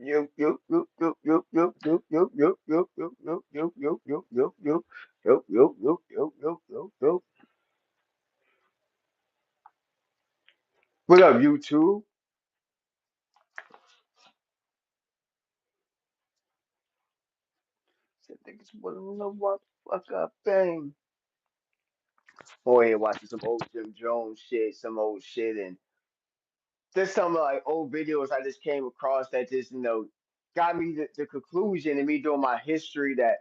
What up, What up, YouTube? I think it's one of the what fuck up thing. Oh, here watching some old Jim Jones shit, some old shit, and there's some like old videos I just came across that just got me the conclusion and me doing my history that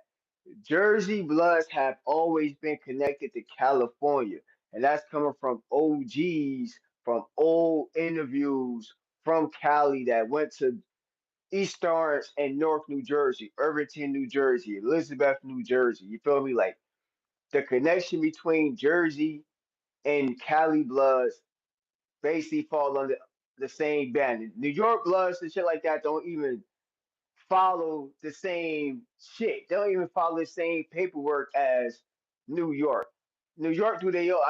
Jersey Bloods have always been connected to California, and that's coming from OGs from old interviews from Cali that went to East Orange and North New Jersey, Irvington, New Jersey, Elizabeth, New Jersey. You feel me? Like the connection between Jersey and Cali Bloods basically fall under the same band. New York Bloods and shit like that don't even follow the same shit. They don't even follow the same paperwork as New York. New York do they own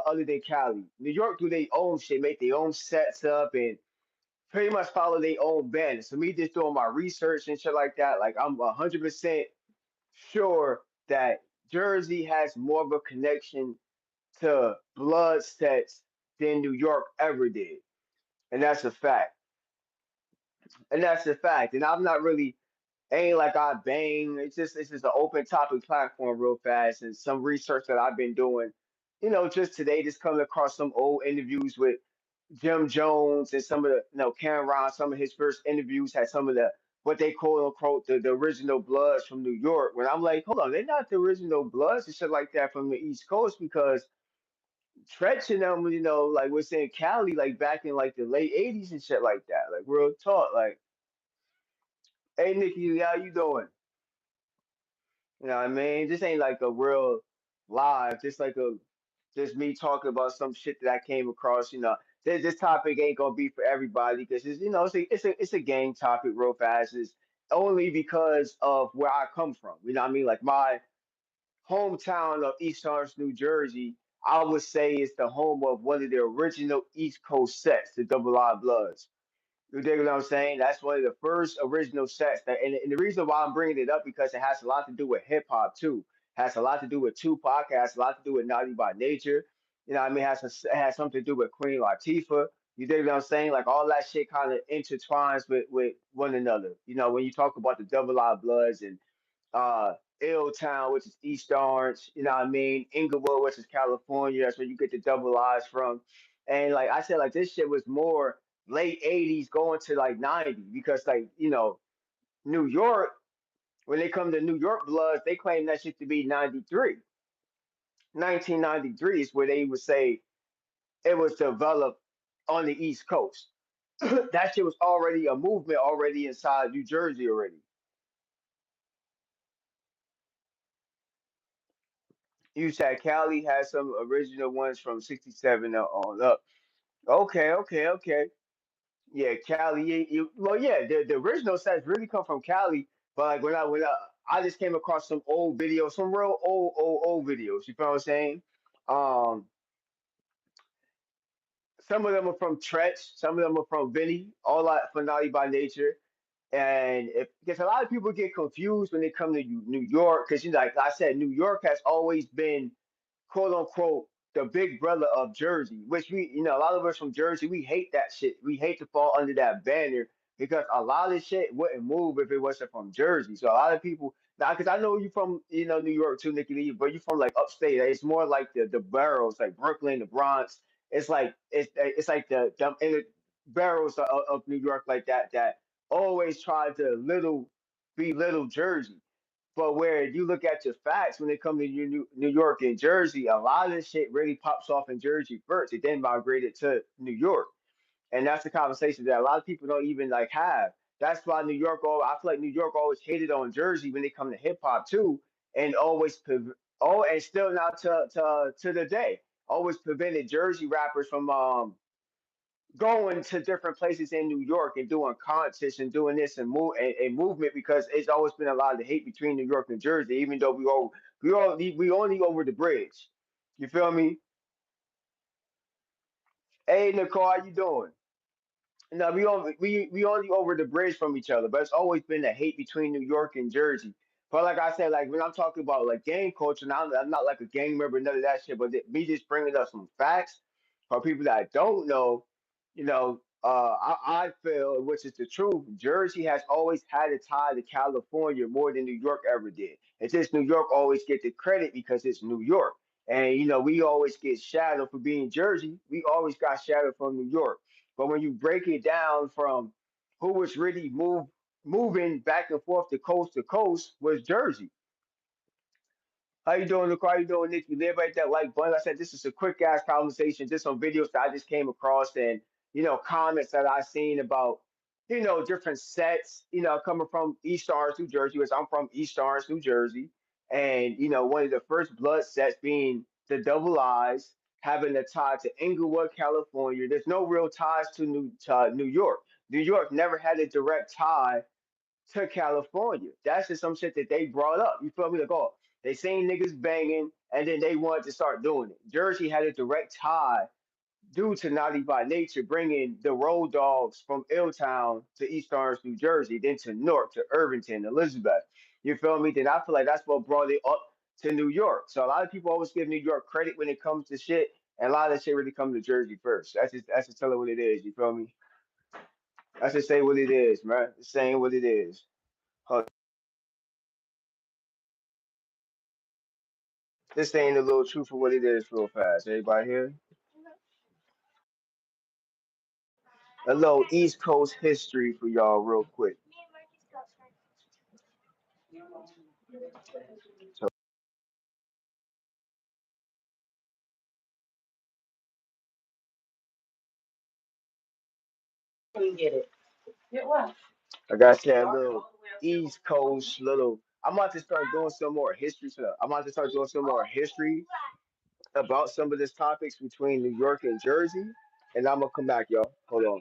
other than Cali. New York do their own shit, make their own sets up and pretty much follow their own band. So me just doing my research and shit like that, like I'm 100% sure that Jersey has more of a connection to blood sets than New York ever did. And that's a fact. And that's a fact. And I'm not really ain't like I bang. It's just an open topic platform real fast and some research that I've been doing. Just today, just coming across some old interviews with Jim Jones and some of the Cameron, some of his first interviews had some of the what they quote unquote the original Bloods from New York. When I'm like, hold on, they're not the original Bloods and shit like that from the East Coast because Tretch and them, like we're saying Cali, like back in like the late '80s and shit like that. Like real talk. Like, hey Nikki, how you doing? You know what I mean? This ain't like a real live, just me talking about some shit that I came across. This topic ain't gonna be for everybody because it's a gang topic real fast. It's only because of where I come from. You know what I mean? Like my hometown of East Orange, New Jersey, I would say is the home of one of the original East Coast sets, the Double R Bloods. You dig what I'm saying? That's one of the first original sets. And the reason why I'm bringing it up because it has a lot to do with hip hop too. Has a lot to do with Tupac. It has a lot to do with Naughty by Nature. You know what I mean? It has something to do with Queen Latifah. You dig what I'm saying? Like all that shit kind of intertwines with one another. When you talk about the Double I Bloods and uh Ill Town, which is East Orange, you know what I mean? Inglewood, which is California, that's where you get the double I's from. And like I said, like this shit was more late '80s going to like '90 because like, New York, when they come to New York Bloods, they claim that shit to be 93. 1993 is where they would say it was developed on the East Coast. That shit was already a movement already inside New Jersey already. You said Cali has some original ones from '67 on up. Okay, okay, okay. Yeah, Cali. Well, yeah, the original sets really come from Cali. But like when I just came across some old videos, some real old videos. You feel what I'm saying? Um, some of them are from Tretch, some of them are from Vinny, all that from Naughty by Nature. And because a lot of people get confused when they come to New York, because like I said, New York has always been quote unquote the big brother of Jersey, which a lot of us from Jersey, we hate that shit. We hate to fall under that banner because a lot of shit wouldn't move if it wasn't from Jersey. So a lot of people now, because I know you from New York too, Nikki Lee, but you from like upstate. It's more like the boroughs, like Brooklyn, the Bronx. It's like the in the boroughs of New York like that always try to belittle Jersey. But where you look at your facts when it comes to New York and Jersey, a lot of this shit really pops off in Jersey first. It then migrated to New York, and that's the conversation that a lot of people don't even like have. That's why I feel like New York always hated on Jersey when they come to hip hop too, and and still now to the day, always prevented Jersey rappers from going to different places in New York and doing contests and doing this and movement because it's always been a lot of hate between New York and Jersey, even though we only over the bridge. You feel me? Hey Nicole, how you doing? No, we only over the bridge from each other, but it's always been a hate between New York and Jersey. But like I said, like when I'm talking about like gang culture, now I'm not like a gang member, none of that shit. But me just bringing up some facts for people that don't know, I feel, which is the truth. Jersey has always had a tie to California more than New York ever did. It's just New York always get the credit because it's New York, and we always get shadowed for being Jersey. We always got shadowed from New York. But when you break it down from who was really moving back and forth to coast was Jersey. How you doing, Nicole? How you doing, Nick? You live right there, like button. Like I said, this is a quick ass conversation, just some videos that I just came across and comments that I seen about different sets. Coming from East Orange, New Jersey, because I'm from East Orange, New Jersey, and one of the first blood sets being the Double Eyes, having a tie to Inglewood, California. There's no real ties to New York. New York never had a direct tie to California. That's just some shit that they brought up. You feel me? Like, oh, they seen niggas banging, and then they wanted to start doing it. Jersey had a direct tie due to Naughty by Nature bringing the Road Dogs from Illtown to East Orange, New Jersey, then to Newark, to Irvington, Elizabeth. You feel me? Then I feel like that's what brought it up to New York. So a lot of people always give New York credit when it comes to shit, and a lot of that shit really comes to Jersey first. That's just tell it what it is. You feel me? That's just say what it is, man. Just saying what it is. This ain't a little truth for what it is real fast. Everybody here? A little East Coast history for y'all real quick. So I got to say a little East Coast little. I'm about to start doing some more history stuff. I'm about to start doing some more history about some of these topics between New York and Jersey. And I'm gonna come back, y'all. Hold on.